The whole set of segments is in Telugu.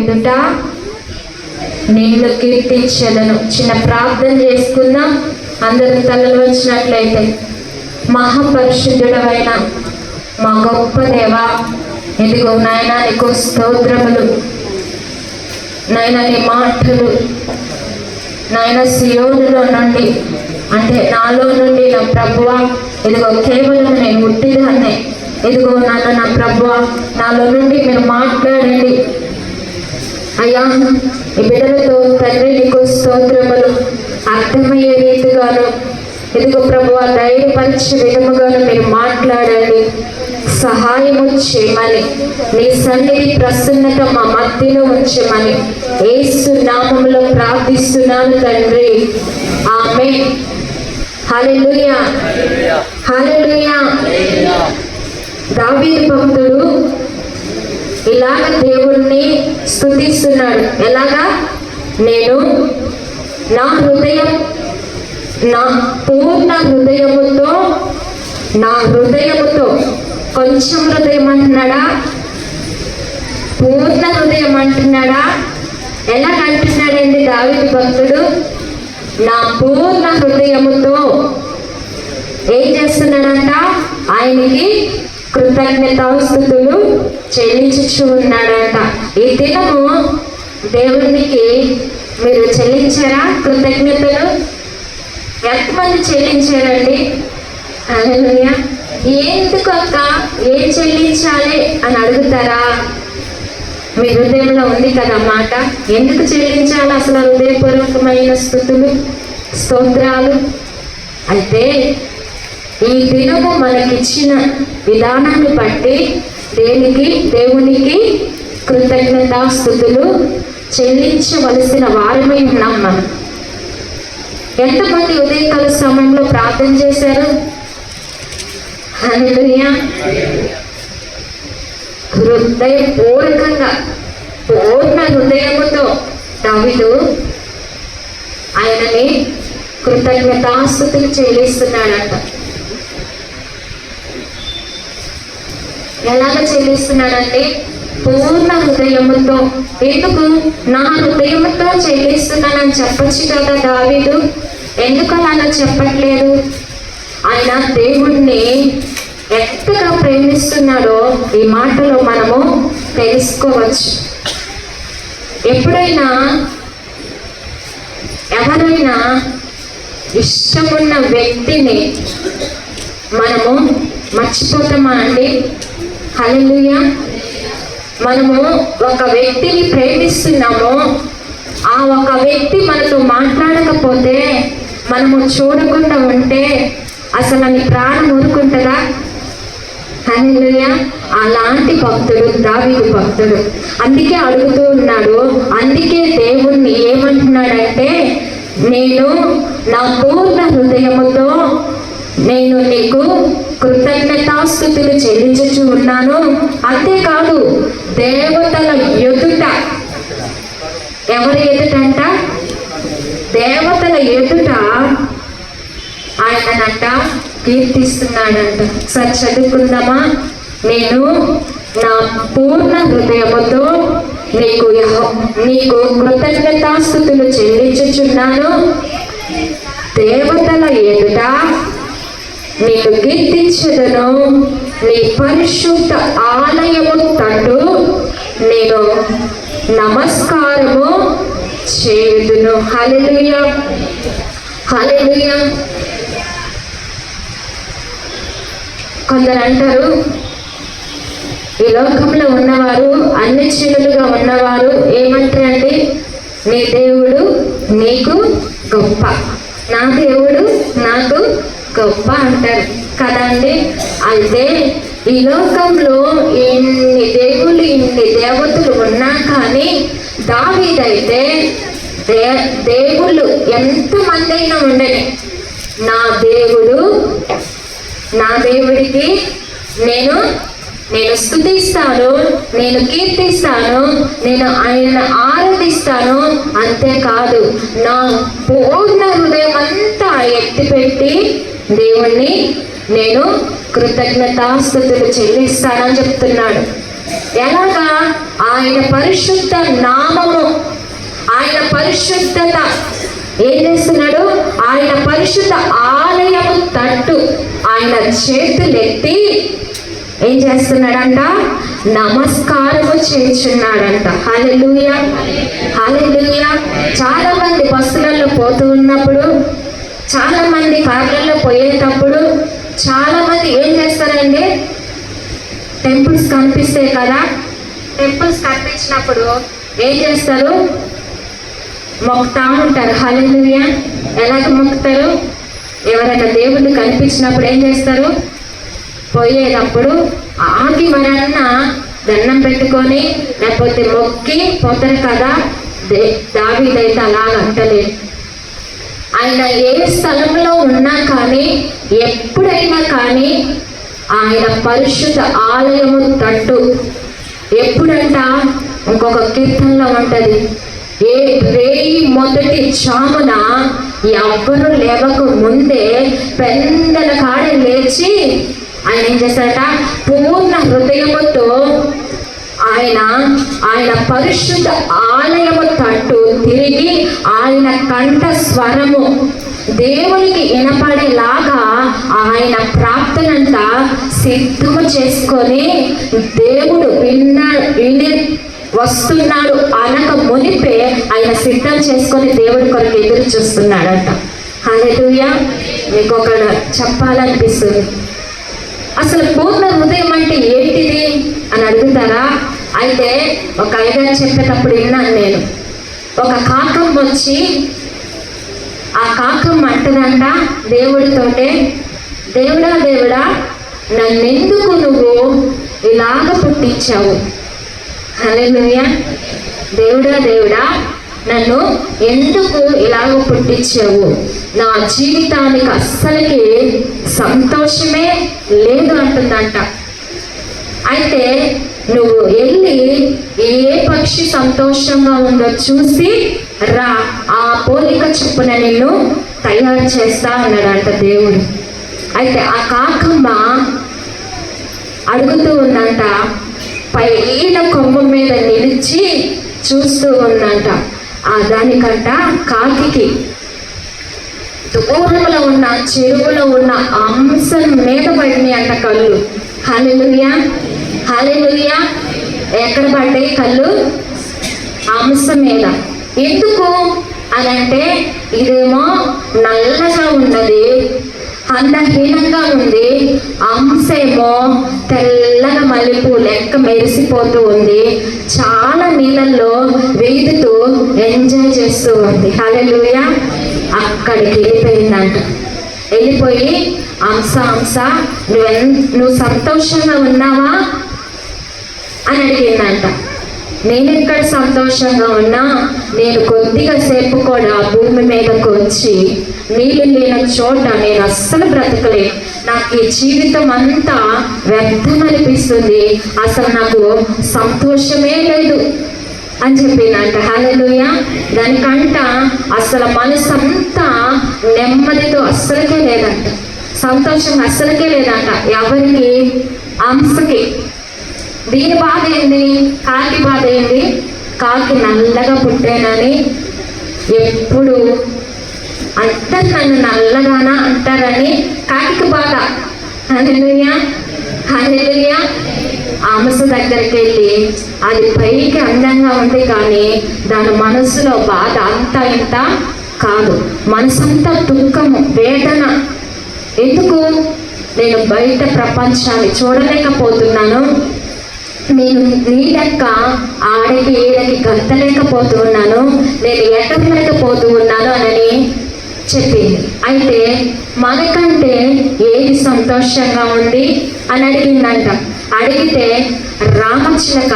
ఎదుట నేను కీర్తించదను. చిన్న ప్రార్థన చేసుకుందాం. అందరూ తలలు వచ్చినట్లయితే. మహాపరిశుద్ధుడవైన మా గొప్ప దేవా, ఇదిగో నాయన నీకు స్తోత్రములు. నాయన నీ మాటలు నాయన సియోనులో నుండి, అంటే నాలో నుండి నా ప్రభువా, ఇదిగో కేవలం నేను ఉట్టిదాన్నే. ఇదిగో నన్ను నా ప్రభువా, నాలో నుండి మీరు మాట్లాడండి అయ్యా. ఈ బిడ్డలతో తండ్రి నీకు స్తోత్రములు. అర్థమయ్యే రీతిగాను ఇదిగో ప్రభువా ధైర్యపరిచే విధముగాను మీరు మాట్లాడండి, సహాయము చేయమని, నీ సన్నిధి ప్రసన్నత మా మధ్యలో ఉంచమని యేసు నామములో ప్రార్థిస్తున్నాను తండ్రి, ఆమేన్. హల్లెలూయా, హల్లెలూయా. దావీదు భక్తుడు ఇలాగ దేవుణ్ణి స్తుతిస్తున్నాడు. ఎలాగా? నేను నా హృదయం, నా పూర్ణ హృదయముతో, నా హృదయముతో, కొంచెం హృదయం అంటున్నాడా, పూర్ణ హృదయం అంటున్నాడా? ఎలా అంటున్నాడండి దావీదు భక్తుడు? నా పూర్ణ హృదయముతో ఏం చేస్తున్నాడంట? ఆయనకి కృతజ్ఞతాస్తుతులు చెల్లించుచు ఉన్నాడంట. ఈ దినము దేవునికి మీరు చెల్లించారా కృతజ్ఞతలు? ఎంతమంది చెల్లించారండి? హల్లెలూయా. ఎందుకు అక్క, ఏం చెల్లించాలి అని అడుగుతారా? మీ హృదయంలో ఉంది కదా మాట. ఎందుకు చెల్లించాలి అసలు హృదయపూర్వకమైన స్తుతులు, స్తోత్రాలు? అయితే ఈ దినము మనకిచ్చిన విధానాన్ని బట్టి దేవునికి కృతజ్ఞతాస్తుతులు చెల్లించవలసిన వారమై ఉన్నాం మనం. ఎంతమంది ఉదయకాల సమయంలో ప్రార్థన చేశారు? హల్లెలూయా. హృదయపూర్వకంగా పూర్ణ హృదయముతో దావీదు ఆయనని కృతజ్ఞతాస్తుతులు చెల్లిస్తున్నాడంట. ఎలాగ చెల్లిస్తున్నాడంటే పూర్ణ హృదయముతో. ఎందుకు? నా హృదయముతో చెల్లిస్తున్నానని చెప్పచ్చు కదా దావీదు. ఎందుకు అలా చెప్పట్లేదు? ఆయన దేవుణ్ణి ఎంతగా ప్రేమిస్తున్నాడో ఈ మాటలో మనము తెలుసుకోవచ్చు. ఎప్పుడైనా ఎవరైనా ఇష్టమున్న వ్యక్తిని మనము మర్చిపోతామా అండి? హల్లెలూయా. మనము ఒక వ్యక్తిని ప్రేమిస్తున్నాము, ఆ ఒక వ్యక్తి మనతో మాట్లాడకపోతే, మనము చూడకుండా ఉంటే అసలు అని ప్రాణం ఊరుకుంటుందా? హల్లెలూయా. అలాంటి భక్తుడు దావీదు భక్తుడు. అందుకే అడుగుతూ ఉన్నాడు. అందుకే దేవుణ్ణి ఏమంటున్నాడంటే, నేను నా పూర్ణ హృదయముతో నేను నీకు కృతజ్ఞతాస్తుతులు చెల్లించుచు ఉన్నాను. అంతేకాదు దేవతల ఎదుట, ఎవరి ఎదుటంట? దేవతల ఎదుట ఆయనంట కీర్తిస్తున్నాడంట. సరే చదువుకుందామా? నేను నా పూర్ణ హృదయముతో నీకు కృతజ్ఞతాస్తుతులు చెల్లించుచున్నాను. దేవతల ఎదుట నీకు కీర్తించదను. నీ పరిశుద్ధ ఆలయము తట్టు నేను నమస్కారము చేయుదును. హల్లెలూయా, హల్లెలూయా. కొందరు అంటారు, ఈ లోకంలో ఉన్నవారు, అన్ని చెడులుగా ఉన్నవారు ఏమంటారండి? నీ దేవుడు నీకు గొప్ప, నా దేవుడు నాకు గొప్ప అంటారు కదా అండి. అయితే ఈ లోకంలో ఇన్ని దేవుళ్ళు, ఇన్ని దేవతలు ఉన్నా కానీ దావీదైతే దేవుళ్ళు ఎంతమంది అయినా ఉండని, నా దేవుడికి నేను స్తుతిస్తాను, నేను కీర్తిస్తాను, నేను ఆయన ఆరాధిస్తాను. అంతేకాదు నా పూర్ణ హృదయం అంతా ఎత్తిపెట్టి దేవుణ్ణి నేను కృతజ్ఞతాస్తుతులు చెల్లిస్తానని చెప్తున్నాడు. ఎలాగా? ఆయన పరిశుద్ధ నామము, ఆయన పరిశుద్ధత ఏం చేస్తున్నాడు? ఆయన పరిశుద్ధ ఆలయము తట్టు ఆయన చేతులెత్తి ఏం చేస్తున్నాడంట? నమస్కారము చేస్తున్నాడంట. హల్లెలూయా, హల్లెలూయా. చాలా మంది బస్సులలో పోతూ ఉన్నప్పుడు, చాలా మంది కార్లలో పోయేటప్పుడు చాలా మంది ఏం చేస్తారండి? టెంపుల్స్ కనిపిస్తాయి కదా, టెంపుల్స్ కనిపించినప్పుడు ఏం చేస్తారు? మొక్కుతా ఉంటారు. హల్లెలూయా. ఎలాగ మొక్కుతారు? ఎవరైనా దేవుళ్ళు కనిపించినప్పుడు ఏం చేస్తారు? పోయేటప్పుడు ఆగి మరన్నా దండం పెట్టుకొని లేకపోతే మొక్కి పోతారు కదా. దావీదైతే అలాగ అంటలేదు. ఆయన ఏ స్థలంలో ఉన్నా కానీ, ఎప్పుడైనా కానీ ఆయన పరిశుద్ధ ఆలయము తట్టు ఎప్పుడంట? ఇంకొక కీర్తనలో ఉంటది, ఏ రేయి మొదటి చామున ఎవ్వరు లేవక ముందే పెందల కాడ లేచి ఆయన ఏం చేస్తారట? పూర్ణ హృదయముతో ఆయన పరిశుద్ధ ఆలయము తట్టు తిరిగి ఆయన కంఠ స్వరము దేవునికి వినపడేలాగా ఆయన ప్రార్థనంతా సిద్ధము చేసుకొని, దేవుడు విని వస్తున్నాడు అనక మునిపే ఆయన సిద్ధం చేసుకొని దేవుడి కొరకు ఎదురు చూస్తున్నాడంట. హల్లెలూయా. మీకు ఒక చెప్పాలనిపిస్తుంది, అసలు పూర్ణ హృదయం అంటే ఏంటిది అని అడుగుతారా? అయితే ఒక అయ్యగారు చెప్పేటప్పుడు విన్నాను నేను. ఒక కాకం వచ్చి ఆ కాకం అంటదంట దేవుడితోటే, దేవుడా దేవుడా నన్నెందుకు నువ్వు ఇలాగ పుట్టించావు? హల్లెలూయా. దేవుడా దేవుడా నన్ను ఎందుకు ఇలాగ పుట్టించావు? నా జీవితానికి అస్సలకి సంతోషమే లేదు అంటుందంట. అయితే నువ్వు వెళ్ళి ఏ పక్షి సంతోషంగా ఉందో చూసి రా, ఆ పోలిక చొప్పున నిన్ను తయారు చేస్తా అన్నాడంట దేవుడు. అయితే ఆ కాకమ్మ అడుగుతూ ఉందంట, పైన కొమ్మ మీద నిలిచి చూస్తూ ఉందంట. ఆ దానికంట కాకి దూరంలో ఉన్న చెరువులో ఉన్న అంశం మీద పడినాయి అంట కళ్ళు. హల్లెలూయా, హల్లెలూయా. ఎక్కడ పడ్డాయి కళ్ళు? అంశం మీద. ఎందుకు అని అంటే, ఇదేమో నల్లగా ఉన్నది, అందహీనంగా ఉంది, అంశేమో తెల్లగా మలుపు లెక్క మెరిసిపోతూ ఉంది, చాలా నీళ్ళల్లో వేదుతూ ఎంజాయ్ చేస్తూ ఉంది. హల్లెలూయా. అక్కడికి వెళ్ళిపోయిందంట. వెళ్ళిపోయి అంశ నువ్వు సంతోషంగా ఉన్నావా అని అడిగిందంట. నేను ఎక్కడ సంతోషంగా ఉన్నా? నేను కొద్దిగా సేపు కూడా భూమి మీదకు వచ్చి నీళ్ళు లేని చోట నేను అస్సలు బ్రతకలేను. నాకు ఈ జీవితం అంతా వ్యర్థం అనిపిస్తుంది, అసలు నాకు సంతోషమే లేదు అని చెప్పిందంట. హల్లెలూయా. దానికంట అసలు మనసంతా నెమ్మదితో అస్సలకే లేదంట, సంతోషం అస్సలకే లేదంట. ఎవరికి? అంశకి. దీని బాధ ఏంది? కాకి బాధ ఏంది? కాకి నల్లగా పుట్టానని ఎప్పుడు అందరు నన్ను నల్లగానా అంటారని కాకి బాధ. హల్లెలూయా, హల్లెలూయా. అంశ దగ్గరికి వెళ్ళి అది పైకి అందంగా ఉంది కానీ దాని మనసులో బాధ అంతా ఇంత కాదు, మనసంతా దుఃఖము, వేదన. ఎందుకు? నేను బయట ప్రపంచాన్ని చూడలేకపోతున్నాను, నేను నీ లెక్క ఆడకి ఈడకి గంతలేకపోతూ ఉన్నాను, నేను ఎక్కలేకపోతూ ఉన్నాను అని చెప్పింది. అయితే మనకంటే ఏది సంతోషంగా ఉంది అని అడిగిందంట. అడిగితే రామచిలక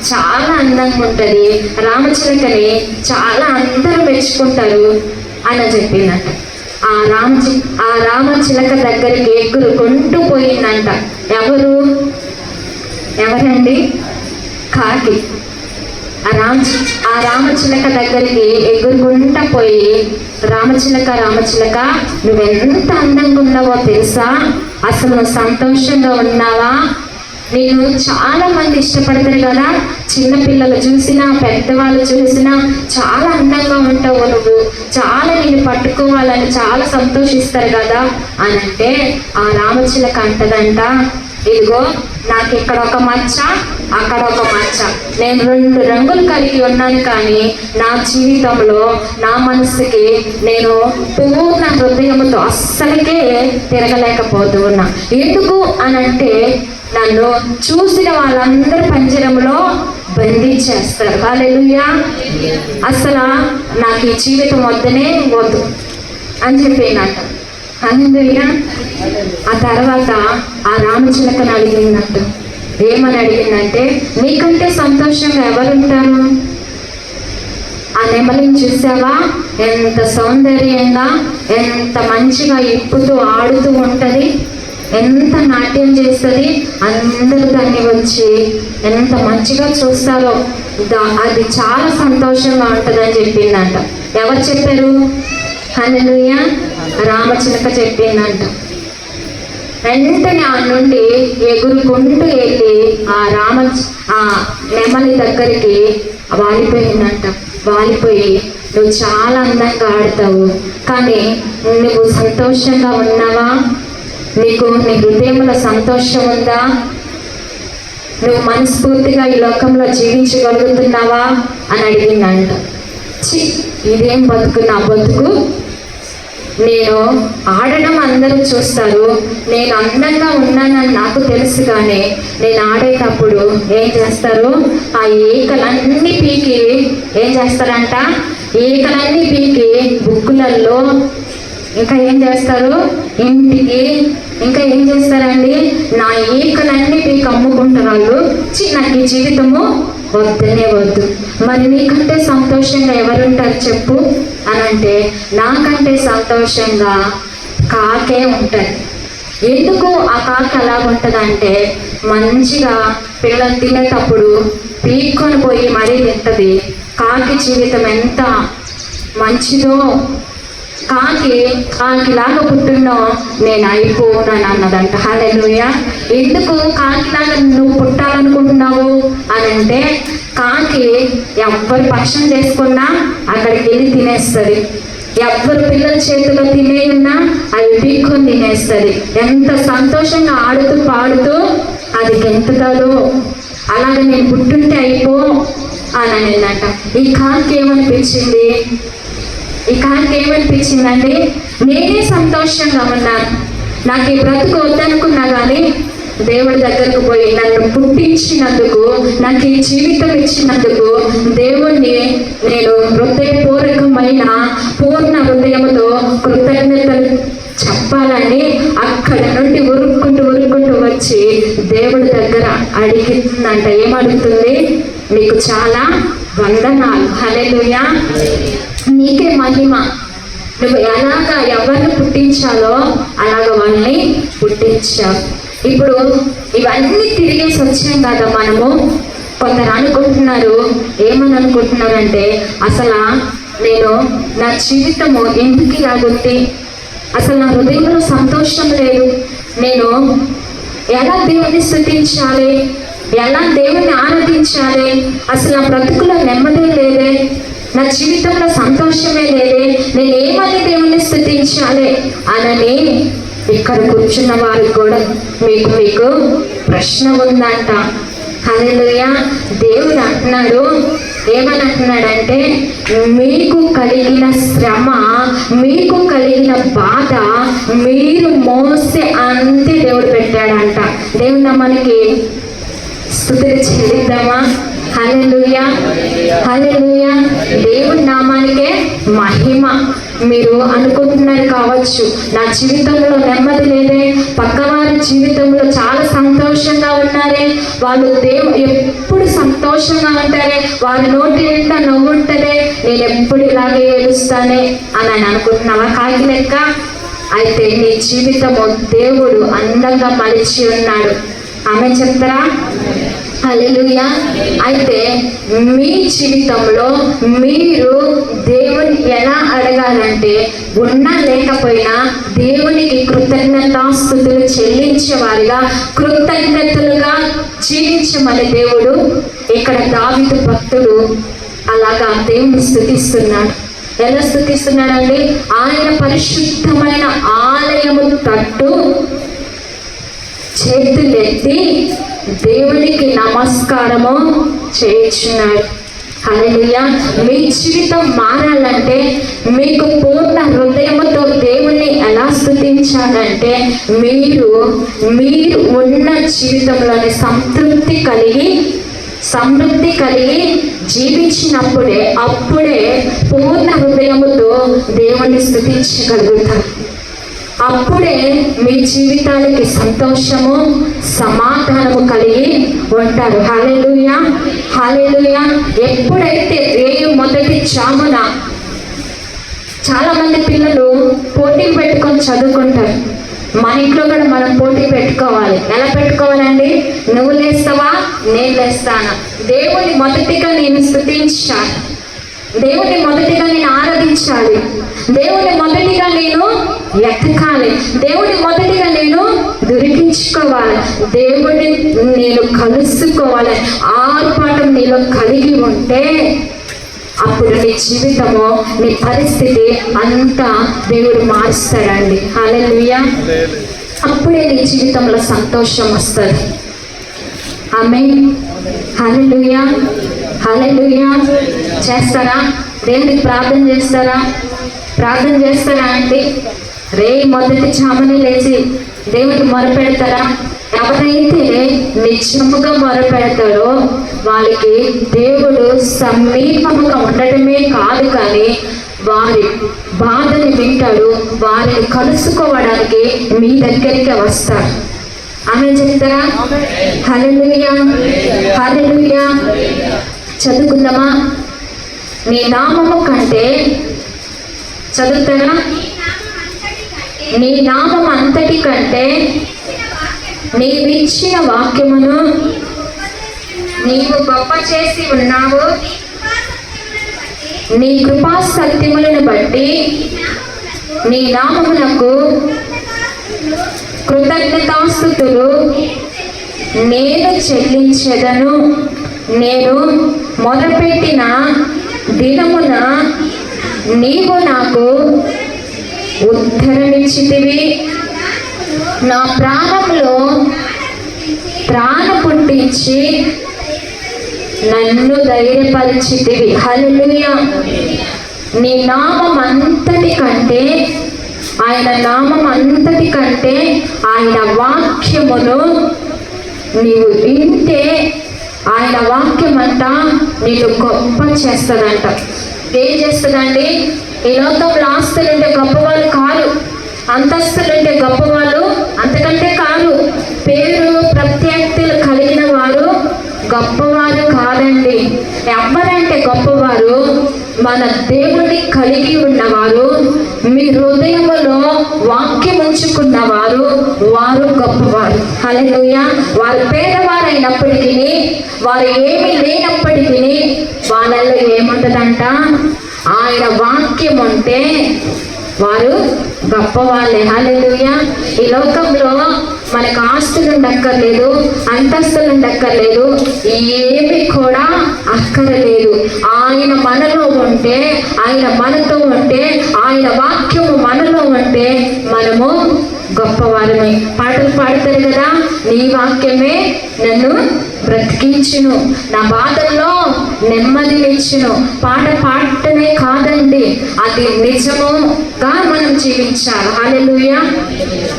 చాలా అందంగా ఉంటుంది, రామచిలకని చాలా అందరూ మెచ్చుకుంటారు అని చెప్పిందంట. ఆ రామచిలక దగ్గరికి ఎగురుకుంటూ పోయిందంట. ఎవరండి? కాకి. ఆ రామచిలక దగ్గరికి ఎగురుకుంటా పోయి, రామచిలక నువ్వెంత అందంగా ఉన్నావో తెలుసా? అసలు నువ్వు సంతోషంగా ఉన్నావా? నిన్ను చాలా మంది ఇష్టపడతారు కదా, చిన్నపిల్లలు చూసినా పెద్దవాళ్ళు చూసినా చాలా అందంగా ఉంటావు నువ్వు, చాలా నిన్ను పట్టుకోవాలని చాలా సంతోషిస్తారు కదా అని అంటే ఆ రామచిలక అంటదంట, ఇదిగో నాకు ఇక్కడ ఒక మచ్చ అక్కడ ఒక మచ్చ, నేను 2 రంగులు కలిగి ఉన్నాను, కానీ నా జీవితంలో నా మనసుకి నేను పూర్ణ హృదయంతో అస్సలకే తిరగలేకపోతూ ఉన్నా. ఎందుకు అనంటే నన్ను చూసిన వాళ్ళందరూ పంజరంలో బంధించేస్తారు. హల్లెలూయా. అసలు నాకు ఈ జీవితం వద్దనే వద్దు అని చెప్పినట్టు. హల్లెలూయా. ఆ తర్వాత ఆ రామచిలకను అడిగినట్టు, ఏమని అడిగిందంటే, నీకంటే సంతోషంగా ఎవరుంటారు? ఆ నెమలిని చూసావా, ఎంత సౌందర్యంగా ఎంత మంచిగా ఇప్పుతూ ఆడుతూ ఉంటది, ఎంత నాట్యం చేస్తుంది, అందరూ దాన్ని వచ్చి ఎంత మంచిగా చూస్తారో, అది చాలా సంతోషంగా ఉంటుందని చెప్పిందంట. ఎవరు చెప్పారు? హల్లెలూయా. రామచిలక చెప్పిందంట. వెంటనే ఆ నుండి ఎగురుకుంటూ వెళ్ళి ఆ నెమలి దగ్గరికి వాలిపోయిందంట. వాలిపోయి, నువ్వు చాలా అందంగా ఆడతావు, కానీ నువ్వు సంతోషంగా ఉన్నావా? నీకు నీ హృదయంలో సంతోషం ఉందా? నువ్వు మనస్ఫూర్తిగా ఈ లోకంలో జీవించగలుగుతున్నావా అని అడిగిందంట. ఇదేం బతుకు నా బతుకు, నేను ఆడడం అందరూ చూస్తారు, నేను అందంగా ఉన్నానని నాకు తెలుసు, కానీ నేను ఆడేటప్పుడు ఏం చేస్తారు, ఆ ఈకలన్నీ పీకి ఏం చేస్తారంట, ఈకలన్నీ పీకి బుక్కులలో, ఇంకా ఏం చేస్తారు, ఇంటికి ఇంకా ఏం చేస్తారండి, నా ఈకలన్నీ పీకి అమ్ముకుంటారు వాళ్ళు. నాకు ఈ జీవితము వద్దనే వద్దు. మరి నీకంటే సంతోషంగా ఎవరుంటారు చెప్పు అనంటే, నాకంటే సంతోషంగా కాకే ఉంటుంది. ఎందుకు ఆ కాకి ఎలా ఉంటుందంటే, మంచిగా పిల్లలు తినేటప్పుడు పీక్కొని పోయి మరీ తింటది. కాకి జీవితం ఎంత మంచిదో, కాకిలాగా పుట్టినో నేను అయిపోనని అన్నదంట. హల్లెలూయా. ఎందుకు కాకిలాగా నువ్వు పుట్టాలనుకుంటున్నావు అనంటే, కాకి ఎవ్వరు పక్షం చేసుకున్నా అక్కడికి వెళ్ళి తినేస్తుంది, ఎవ్వరు పిల్లల చేతిలో తినేయున్నా అది పీక్కొని తినేస్తుంది. ఎంత సంతోషంగా ఆడుతూ పాడుతూ అది గెంతుతుందో, అలాగే నేను పుట్టుంటే అయిపో అని అనిందంట. ఈ కాకి ఏమనిపించింది, ఏమనిపించిందండి, నేనే సంతోషంగా ఉన్నాను, నాకు ఈ బ్రతుకు వద్దనుకున్నా కానీ దేవుడి దగ్గరకు పోయి నన్ను పుట్టించినందుకు, నాకు ఈ జీవితం ఇచ్చినందుకు దేవుణ్ణి నేను హృదయపూర్వకమైన పూర్ణ హృదయంతో కృతజ్ఞతలు చెప్పాలని అక్కడ నుండి ఉరుక్కుంటూ వచ్చి దేవుడి దగ్గర అడిగిందంట. ఏమడుగుతుంది, నీకు చాలా వందనాలు, హల్లెలూయా, నీకే మహిమ, నువ్వు ఎలాగా ఎవరిని పుట్టించాలో అలాగ వాళ్ళని పుట్టించావు. ఇప్పుడు ఇవన్నీ తిరిగేసి వచ్చాం కదా మనము. కొందరు అనుకుంటున్నారు, ఏమని అనుకుంటున్నారంటే, అసలు నేను నా జీవితము ఎందుకు ఇలాగుంది, అసలు నా హృదయంలో సంతోషం లేదు, నేను ఎలా దేవుని స్తుతించాలి, ఎలా దేవుని ఆరాధించాలి, అసలు నా బ్రతుకులో నెమ్మదే లేదే, నా జీవితంలో సంతోషమే లేదే, నేను ఏమని దేవుని స్తుతించాలి అనని ఇక్కడ కూర్చున్న వారికి కూడా మీకు ప్రశ్న ఉందంట. హల్లెలూయా. దేవుడు అంటున్నాడు, ఏమని అంటున్నాడంటే, మీకు కలిగిన శ్రమ, మీకు కలిగిన బాధ మీరు మోసే అంతే దేవుడు పెట్టాడంట. దేవుడు మనకి స్తుతులు చెల్లిద్దామా? హల్లెలూయా, హల్లెలూయా. దేవుడి నామానికే మహిమ. మీరు అనుకుంటున్నారు కావచ్చు, నా జీవితంలో నెమ్మది లేదే, పక్కవారి జీవితంలో చాలా సంతోషంగా ఉన్నారే, వాళ్ళు ఎప్పుడు సంతోషంగా ఉంటారే, వారి నోటి నిండా నవ్వు ఉంటుందే, నేను ఎప్పుడు ఇలాగే ఏడుస్తానే అని అనుకుంటున్నావా కాకి లెక్క? అయితే నీ జీవితము దేవుడు అందంగా మలిచి ఉన్నాడు. ఆమె చెప్తారా? హల్లెలూయా. అయితే మీ జీవితంలో మీరు దేవుని ఎలా అడగాలంటే, ఉన్నా లేకపోయినా దేవునికి కృతజ్ఞతాస్తుతులు చెల్లించే వారిగా, కృతజ్ఞతలుగా జీవించమని దేవుడు ఇక్కడ దావీదు భక్తుడు అలాగా దేవుని స్తుతిస్తున్నాడు. ఎలా స్తుతిస్తున్నాడండి? ఆయన పరిశుద్ధమైన ఆలయము తట్టు చేతులెత్తి దేవునికి నమస్కారము చేయించున్నాడు. హల్లెలూయా. మీ జీవితం మారాలంటే మీకు పూర్ణ హృదయముతో దేవుణ్ణి ఎలా స్తుతించాలంటే, మీరు ఉన్న జీవితంలోని సమృద్ధి కలిగి జీవించినప్పుడే పూర్ణ హృదయముతో దేవుణ్ణి స్తుతించగలుగుతారు. అప్పుడే మీ జీవితానికి సంతోషము, సమాధానము కలిగి ఉంటారు. హల్లెలూయా, హల్లెలూయా. ఎప్పుడైతే మొదటి జామున చాలా మంది పిల్లలు పోటీ పెట్టుకొని చదువుకుంటారు. మన ఇంట్లో కూడా మనం పోటీ పెట్టుకోవాలి. ఎలా పెట్టుకోవాలండి? నువ్వు లేస్తావా, నేను లేస్తాను. దేవుని మొదటిగా నేను స్తుతించాలి, దేవుని మొదటిగా నేను ఆరాధించాలి, దేవుని మొదటిగా నేను ఎతకాలి, దేవుని మొదటిగా నేను దొరికించుకోవాలి, దేవుడిని నేను కలుసుకోవాలి. ఆర్పాటం నీలో కలిగి ఉంటే అప్పుడు నీ జీవితము, నీ పరిస్థితి అంతా దేవుడు మారుస్తాడండి. హల్లెలూయా. అప్పుడే నీ జీవితంలో సంతోషం వస్తుంది. ఆమేన్. హల్లెలూయా, హల్లెలూయా. చేస్తారా? దేవునికి ప్రార్థన చేస్తారా? ప్రార్థన చేస్తారా అండి? మొదటి జామునే లేచి దేవునికి మొరపెడతారా? ఎవరైతే నిజముగా మొరపెడతారో వాళ్ళకి దేవుడు సమీపముగా ఉండటమే కాదు, కానీ వారి బాధని వింటాడు, వారిని కలుసుకోవడానికి మీ దగ్గరికి వస్తారు. ఆమె చెప్తారా? హల్లెలూయా, హల్లెలూయా. చదువుకుందామా? నీ నామము కంటే, చదువుతారా? నీ నామం అంతటి కంటే నీవిచ్చిన వాక్యమును నీవు గొప్ప చేసి ఉన్నావు. నీ కృపా సత్యములను బట్టి నీ నామమునకు కృతజ్ఞతాస్తుతులు నేను చెల్లించెదను. నేను మొదలుపెట్టిన దినమున నీవు నాకు ఉద్ధరణిచ్చితివి. నా ప్రాణంలో ప్రాణ పుట్టించి నన్ను ధైర్యపరిచితివి. హల్లెలూయా. నీ నామం అంతటి కంటే, ఆయన నామం అంతటి కంటే ఆయన వాక్యమును నీవు వింటే ఆయన వాక్యం అంతా నీకు గొప్ప చేస్తుందంట. ఏం చేస్తుందండి? ఈ లోకంలో ఆస్తులుంటే గొప్పవాళ్ళు కాదు, అంతస్తులుంటే గొప్పవాళ్ళు అంతకంటే కాదు, పేరు ప్రత్యేకతలు కలిగిన వారు గొప్పవారు కాదండి. ఎవరంటే గొప్పవారు? మన దేవుడిని కలిగి ఉన్నవారు, మీ హృదయంలో వాక్యం ఉంచుకున్నవారు, వారు గొప్పవారు. హల్లెలూయా. వారు పేదవారైనప్పటికీ, వారు ఏమీ లేనప్పటికీ వాళ్ళల్లో ఏముంటుందంట? ఆయన వాక్యం ఉంటే వారు గొప్పవాళ్ళే. హల్లెలూయా. ఈ లోకంలో మనకు ఆస్తులు ఉండక్కర్లేదు, అంతస్తులు ఉండక్కర్లేదు, ఏమి కూడా అక్కర్లేదు. ఆయన మనలో ఉంటే, ఆయన మనతో ఉంటే, ఆయన వాక్యము మనలో ఉంటే మనము గొప్పవారమే. పాటలు పాడతారు కదా, నీ వాక్యమే నన్ను బ్రతికించును, నా బాధల్లో నెమ్మదినిచ్చును. పాట పాడటమే కాదండి, అది నిజముగా మనం జీవించాలి. హల్లెలూయా,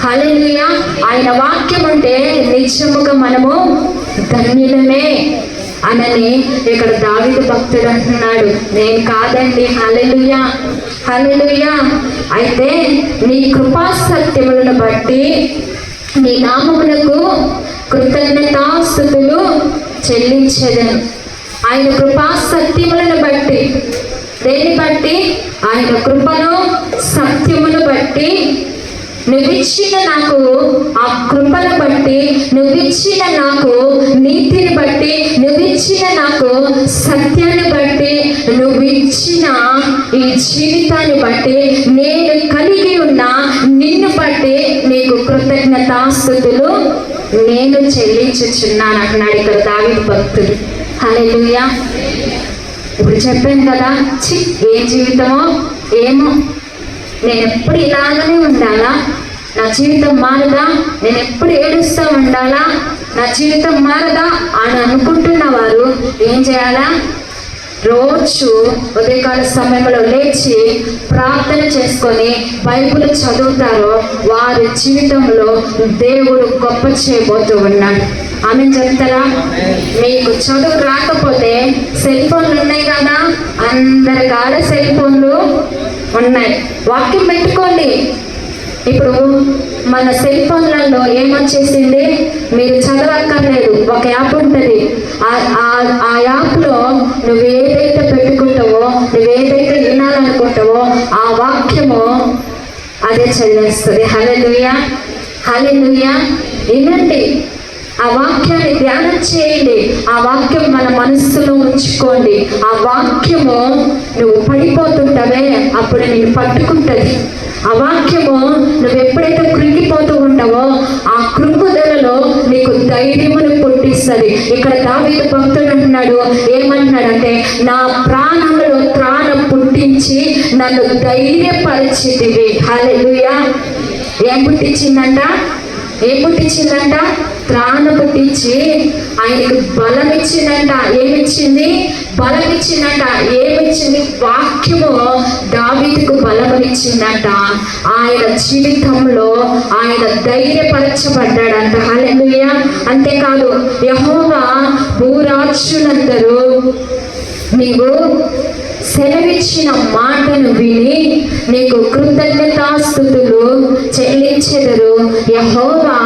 హల్లెలూయా. ఆయన వాక్యం అంటే నిజముగా మనము ధన్యులమే అనని ఇక్కడ దావీదు భక్తుడు అంటున్నాడు. నేను కాదండి. హల్లెలూయా, హల్లెలూయా. అయితే నీ కృపా సత్యములను బట్టి నీ నామమునకు కృతజ్ఞతాస్తుతులు చెల్లించెదను. ఆయన కృపా సత్యములను బట్టి, దేని బట్టి? ఆయన కృపను సత్యమును బట్టి నువ్విచ్చిన నాకు ఆ కృపను బట్టి, నువ్విచ్చిన నాకు నీతిని బట్టి, నువ్విచ్చిన నాకు సత్యాన్ని బట్టి, నువ్విచ్చిన ఈ జీవితాన్ని బట్టి, నేను కలిగి ఉన్న నిన్ను బట్టి నీకు కృతజ్ఞతాస్తుతులు నేను చెల్లించుచున్నాను అంటున్నాడు ఇక్కడ దావీదు భక్తుడు. హల్లెలూయా. ఇప్పుడు చెప్పాను కదా, ఏ జీవితమో ఏమో, నేను ఎప్పుడు ఇలాగనే ఉండాలా, నా జీవితం మారదా, నేను ఎప్పుడు ఏడుస్తూ ఉండాలా, నా జీవితం మారదా అని అనుకుంటున్న వారు ఏం చేయాలా? రోజు ఉదయకాల సమయంలో లేచి ప్రార్థన చేసుకొని బైబిల్ చదువుతారో వారి జీవితంలో దేవుడు గొప్ప చేయబోతూ ఉన్నాడు. ఆమె చెప్తారా? మీకు చదువు రాకపోతే సెల్ ఫోన్లు ఉన్నాయి కదా, అందరి కాడ సెల్ ఫోన్లు ఉన్నాయి, వాక్యం పెట్టుకోండి. ఇప్పుడు మన సెల్ ఫోన్లలో ఏమొచ్చేసింది, మీరు చదవక్కర్లేదు, ఒక యాప్ ఉంటుంది. ఆ యాప్లో నువ్వు ఏదైతే పెట్టుకుంటావో, నువ్వు ఏదైతే వినాలనుకుంటావో ఆ వాక్యము అదే చదివేస్తుంది. హల్లెలూయా, హల్లెలూయా. వినండి, ఆ వాక్యాన్ని ధ్యానం చేయండి, ఆ వాక్యం మన మనస్సులో ఉంచుకోండి. ఆ వాక్యము నువ్వు పడిపోతుంటావే అప్పుడు నేను పట్టుకుంటుంది. ఆ వాక్యము నువ్వు ఎప్పుడైతే కృంగిపోతూ ఉంటావో ఆ కృంగుదలలో నీకు ధైర్యమును పుట్టిస్తుంది. ఇక్కడ దావీదు భక్తుడు అంటున్నాడు, ఏమంటున్నాడంటే, నా ప్రాణంలో త్రాణం పుట్టించి నన్ను ధైర్యపరిచితివి. హల్లెలూయా. ఏం పుట్టించిందంట? త్రాణ పుట్టించి ఆయనకు బలం ఇచ్చిందంట. ఏమిచ్చింది? బలం ఇచ్చిందంట. ఏమిచ్చింది? వాక్యము దావీదుకు బలమునిచ్చిందంట. ఆయన జీవితంలో ఆయన ధైర్యపరచబడ్డాడంట. హల్లెలూయా. అంతేకాదు, యెహోవా భూరాజులందరూ నీవు సెలవిచ్చిన మాటను విని నీకు కృతజ్ఞతాస్తుతులు చెల్లించెదరు. యెహోవా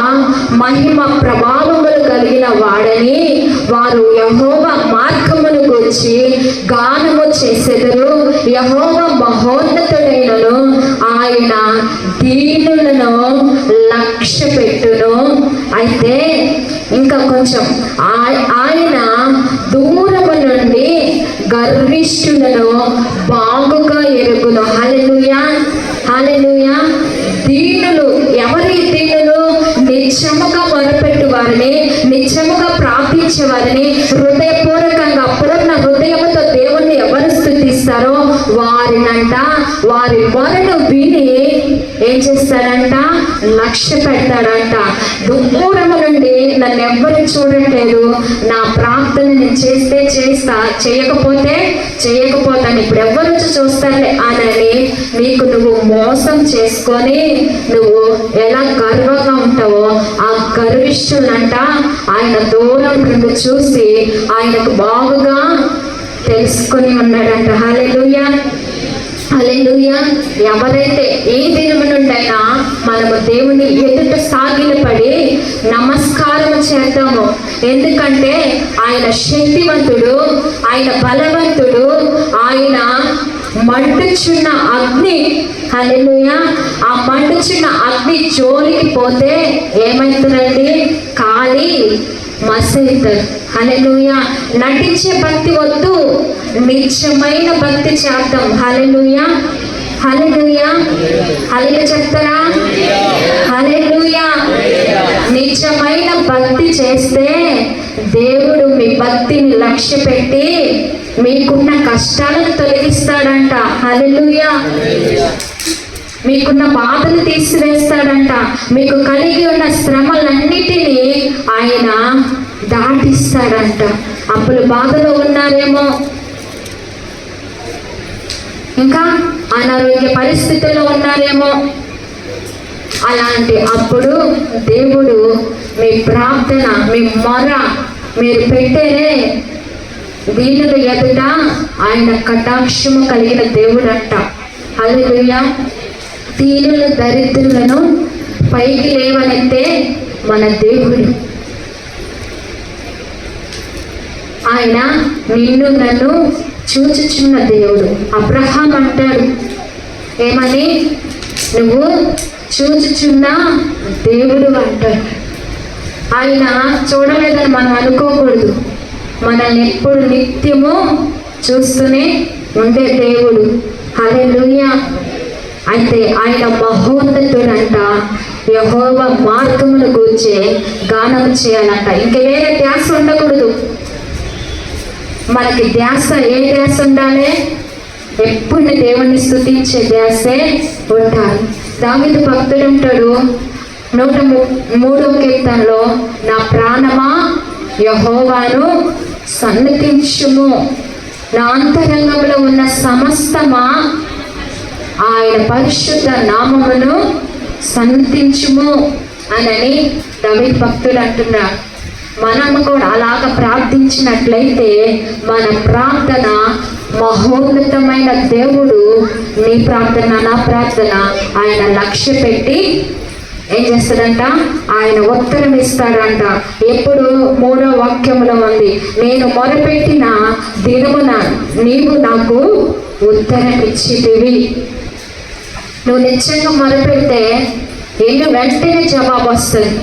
మహిమ ప్రభావములు కలిగిన వాడని వారు యెహోవా మార్గమును గురించి గానము చేసెదరు. యెహోవా మహోన్నతుడైనను ఆయన దీనులను లక్ష్య పెట్టును. అయితే ఇంకా కొంచెం, ఆయన దూరము నుండి గర్విష్ఠులను బాగుగా ఎరుగును. హల్లెలూయా, హల్లెలూయా. దీనులు, ఎవరి దీనులు? నిత్యముగా మొరపెట్టు వారిని, నిత్యముగా ప్రార్థించే వారిని, హృదయపూర్వకంగా పూర్ణ హృదయముతో దేవుణ్ణి ఎవరు స్తుతిస్తారో వారినంట, వారి మొరను విని ఏం చేస్తాడంట? లక్ష్య పెడతాడంట. దూరము నుండి నన్ను ఎవ్వరు చూడట్లేదు, నా ప్రార్థన నేను చేస్తే చేస్తా, చేయకపోతే చేయకపోతాను, ఇప్పుడు ఎవరు చూస్తారులే అని నీకు నువ్వు మోసం చేసుకొని నువ్వు ఎలా గర్వంగా ఉంటావో ఆ గర్విష్ఠులంట ఆయన దూరం నుండి చూసి ఆయనకు బాగుగా తెలుసుకొని ఉన్నాడంట. హల్లెలూయా, హల్లెలూయా. ఎవరైతే ఏ దినము నుండైనా మనము దేవుని ఎదుట సాగిలపడి నమస్కారం చేద్దాము. ఎందుకంటే ఆయన శక్తివంతుడు, ఆయన బలవంతుడు, ఆయన మండుచున్న అగ్ని. హల్లెలూయా. ఆ మండుచున్న అగ్ని జోలికి పోతే ఏమవుతుందండి? కాలి మసైతారు. హల్లెలూయా. నటించే భక్తి వద్దు, నిజమైన భక్తి చేద్దాం. హల్లెలూయా, హల్లెలూయా, హల్లెలూయా చెప్తారా? హల్లెలూయా. నిజమైన భక్తి చేస్తే దేవుడు మీ భక్తిని లక్ష్య పెట్టి మీకున్న కష్టాలను తొలగిస్తాడంట. హల్లెలూయా. మీకున్న బాధలు తీసివేస్తాడంట. మీకు కలిగి ఉన్న శ్రమలన్నిటినీ ఆయన దాటిస్తాడంట. అప్పులు బాధలో ఉన్నారేమో, ఇంకా అనారోగ్య పరిస్థితుల్లో ఉన్నారేమో, అలాంటి అప్పుడు దేవుడు మీ ప్రార్థన, మీ మొర మీరు పెట్టేనే దీనుల ఎదుట ఆయన కటాక్షము కలిగిన దేవుడు అంట. హల్లెలూయా. దీనుల దరిద్రులను పైకి లేవనెత్తే మన దేవుడు. ఆయన నిన్ను నన్ను చూచుచున్న దేవుడు. అబ్రహాం అంటాడు ఏమని? నువ్వు చూచుచున్న దేవుడు అంటాడు. ఆయన చూడలేదని మనం అనుకోకూడదు. మనల్ని ఎప్పుడు నిత్యము చూస్తూనే ఉండే దేవుడు. హల్లెలూయా. అయితే ఆయన మహోన్నతుడంట. యెహోవా మార్గమును గూర్చి గానం చేయాలంట. ఇంక వేరే ధ్యాస ఉండకూడదు. మనకి ధ్యాస ఏ ధ్యాస ఉండాలి? ఎప్పుడు దేవుణ్ణి స్తుతించే ధ్యాసే ఉండాలి. దావీదు భక్తుడు అంటాడు 103వ కీర్తనలో, నా ప్రాణమా యెహోవాను సన్నతించుము, నా అంతరంగంలో ఉన్న సమస్తమా ఆయన పరిశుద్ధ నామమును సన్నతించుము అని దావీదు భక్తుడు అంటున్నాడు. మనం కూడా అలాగ ప్రార్థించినట్లయితే మన ప్రార్థన మహోన్నతమైన దేవుడు నీ ప్రార్థన నా ప్రార్థన ఆయన లక్ష్య పెట్టి ఏం చేస్తాడంట? ఆయన ఉత్తరం ఇస్తాడంట. ఎప్పుడు 3వ వాక్యంలో ఉంది, నేను మొరపెట్టిన దినమున నీవు నాకు ఉత్తరం ఇచ్చితివి. నువ్వు నిశ్చయంగా మొరపెడితే ఏంటో వెంటనే జవాబు వస్తుంది.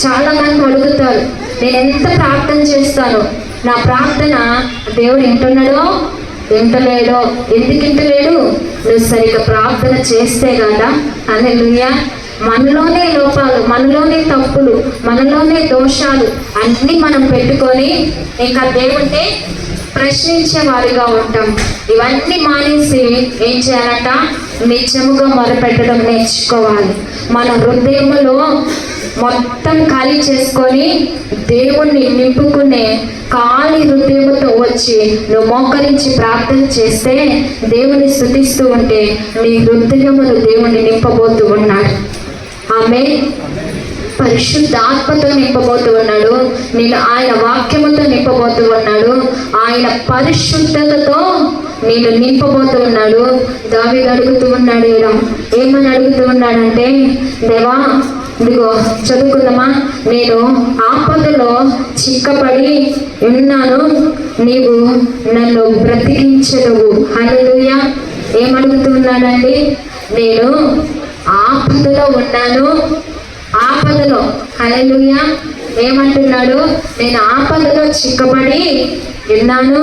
చాలా మంది అడుగుతారు, నేను ఎంత ప్రార్థన చేస్తాను, నా ప్రార్థన దేవుడు వింటున్నాడో వింటలేడో? ఎందుకు వింటలేడు? నువ్వు సరిగ్గా ప్రార్థన చేస్తే కదా. హల్లెలూయా. మనలోనే లోపాలు, మనలోనే తప్పులు, మనలోనే దోషాలు అన్నీ మనం పెట్టుకొని ఇంకా దేవుణ్ణి ప్రశ్నించే వారిగా ఉంటాం. ఇవన్నీ మానేసి ఏం చేయాలంట? నిజముగా మొదలుపెట్టడం నేర్చుకోవాలి. మన హృదయంలో మొత్తం ఖాళీ చేసుకొని దేవుణ్ణి నింపుకునే ఖాళీ హృదయంతో వచ్చి నువ్వు మోకరించి ప్రార్థన చేస్తే, దేవుని స్తుతిస్తూ ఉంటే నీ హృదయములు దేవుణ్ణి నింపబోతూ ఉన్నాడు. ఆమె పరిశుద్ధాత్మతో నింపబోతూ ఉన్నాడు. నేను ఆయన వాక్యముతో నింపబోతూ ఉన్నాడు. ఆయన పరిశుద్ధతతో నేను నింపబోతూ ఉన్నాడు. దావీదు అడుగుతూ ఉన్నాడు, ఏమని అడుగుతూ ఉన్నాడంటే, దేవా ఇదిగో చదువుకుందామా, నేను ఆపదలో చిక్కబడి ఉన్నాను, నీవు నన్ను బ్రతికించదువు. హల్లెలూయా. ఏమడుగుతూ ఉన్నాడండి? నేను ఆపదలో ఉన్నాను, ఆపదలో. హల్లెలూయా. ఏమంటున్నాడు? నేను ఆపదలో చిక్కబడి ఉన్నాను,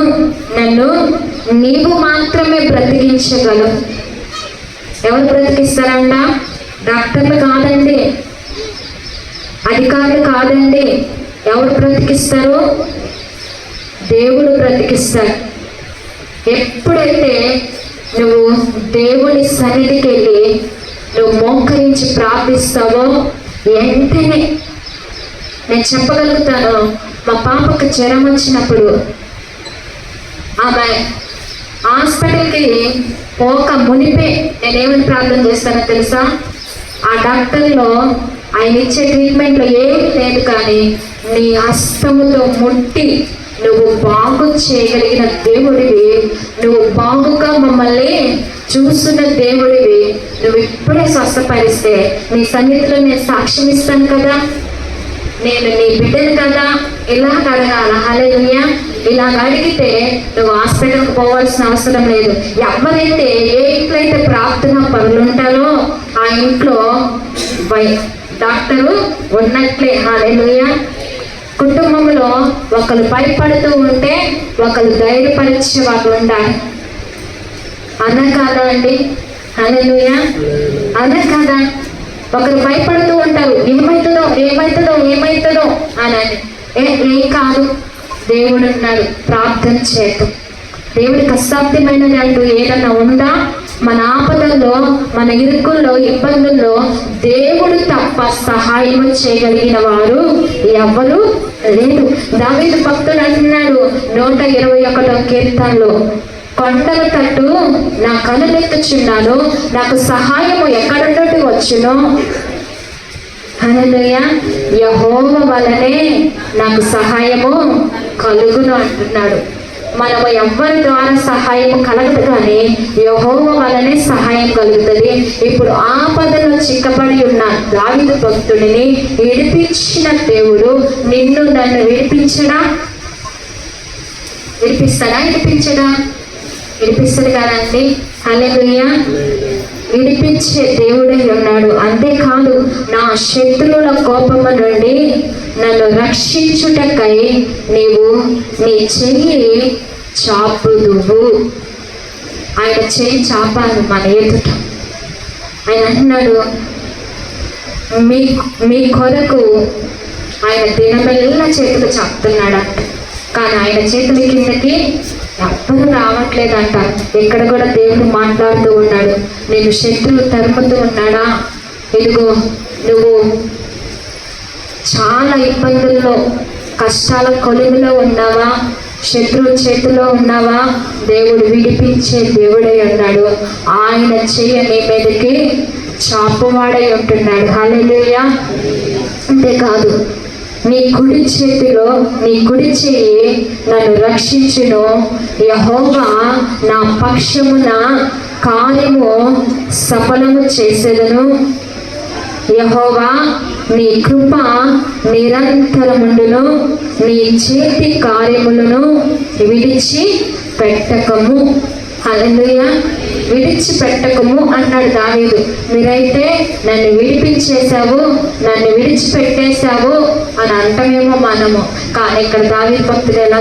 నన్ను నీవు మాత్రమే బ్రతికించగలవు. ఎవరు బ్రతికిస్తారంట? డాక్టర్లు కాదండి, అధికారులు కాదండి. ఎవరు బ్రతికిస్తారు? దేవుడు బ్రతికిస్తాడు. ఎప్పుడైతే నువ్వు దేవుని సన్నిధికి వెళ్ళి నువ్వు మోకరించి ప్రార్థిస్తావో వెంటనే నేను చెప్పగలుగుతాను. మా పాపకు జ్వరం వచ్చినప్పుడు ఆమె హాస్పిటల్కి పోక మునిపే నేనేమని ప్రార్థన చేస్తానో తెలుసా? ఆ డాక్టర్లో ఆయన ఇచ్చే ట్రీట్మెంట్లో ఏమీ లేదు, కానీ నీ హస్తముతో ముట్టి నువ్వు బాగు చేయగలిగిన దేవుడివి, నువ్వు బాగుగా మమ్మల్ని చూస్తున్న దేవుడివి, నువ్వు ఇప్పుడే స్వస్థపరిస్తే నీ సన్నిధిలో నేను సాక్ష్యం ఇస్తాను కదా, నేను నీ బిడ్డను కదా. ఇలాగ అడగాల. హల్లెలూయా. ఇలాగ అడిగితే నువ్వు హాస్పిటల్కి పోవాల్సిన అవసరం లేదు. ఎవరైతే ఏ ఇంట్లో అయితే ప్రార్థన పనులు ఉంటారో ఆ ఇంట్లో డాక్టరు ఉన్నట్లే. హల్లెలూయా. కుటుంబంలో ఒకరు భయపడుతూ ఉంటే ఒకరు ధైర్యపరిచే వాళ్ళు ఉండాలి. అన్న కాదా అండి? హల్లెలూయా. అన్న కాదా? ఒకరు భయపడుతూ ఉంటారు, ఏమవుతుందో ఏమవుతుందో ఏమవుతుందో అని. ఏం కాదు, దేవుడు ఉన్నాడు. ప్రార్థన చేయటం దేవుడికి అసాధ్యమైనది అంటూ ఏదన్నా ఉందా? మన ఆపదల్లో, మన ఇరుకుల్లో, ఇబ్బందుల్లో దేవుడు తప్ప సహాయం చేయగలిగిన వారు ఎవరు లేదు. దావీదు భక్తుడు అంటున్నాడు 121వ కీర్తనలో, కొండల తట్టు నా కనులెత్తుచున్నాను, నాకు సహాయము ఎక్కడ నుండి వచ్చునో. హల్లెలూయా. యెహోవా వలనే నాకు సహాయము కలుగును అంటున్నాడు. మనము ఎవరి ద్వారా సహాయం కలగదు, కానీ యెహోవా వలనే సహాయం కలుగుతుంది. ఇప్పుడు ఆపదలో చిక్కబడి ఉన్న దావీదు భక్తుడిని విడిపించిన దేవుడు నిన్ను నన్ను విడిపించడా? విడిపిస్తాడా? విడిపించడా? విడిపిస్తాడు కదా అండి. హల్లెలూయా. విడిపించే దేవుడై ఉన్నాడు. అంతేకాదు నా శత్రువుల కోపము నుండి నన్ను రక్షించుటకై నీవు నీ చెయ్యి చాపుదువు. ఆయన చెయ్యి చాపాలి మన ఎదుట. ఆయన అంటున్నాడు, మీ కొరకు ఆయన దినమెల్లా చేతులు చాపుతున్నాడంట. కానీ ఆయన చేతుల కిందకి ఎవ్వరూ రావట్లేదంట. ఇక్కడ కూడా దేవుడు మాట్లాడుతూ ఉన్నాడు, నేను శత్రువు తరుముతూ ఉన్నాడా? ఇదిగో నువ్వు చాలా ఇబ్బందుల్లో, కష్టాల కొలుగులో ఉన్నావా? శత్రువు చేతిలో ఉన్నావా? దేవుడు విడిపించే దేవుడై ఉన్నాడు. ఆయన చెయ్యి నీ మీదకి చాపువాడై ఉంటున్నాడు. హల్లెలూయా. అంతేకాదు నీ కుడి చేతిలో, నీ కుడి చెయ్యి నన్ను రక్షించును. యెహోవా నా పక్షమున కార్యము సఫలము చేసేదను. యెహోవా నీ కృప నిరంతరముండును. నీ చేతి కార్యములను విడిచి పెట్టకము. హల్లెలూయా. విడిచిపెట్టకము అన్నాడు దావీదు. మీరైతే నన్ను విడిపించేశావు, నన్ను విడిచిపెట్టేశావు అని అంటామేమో మనము. కానీ ఇక్కడ దావీదు భక్తుడు ఎలా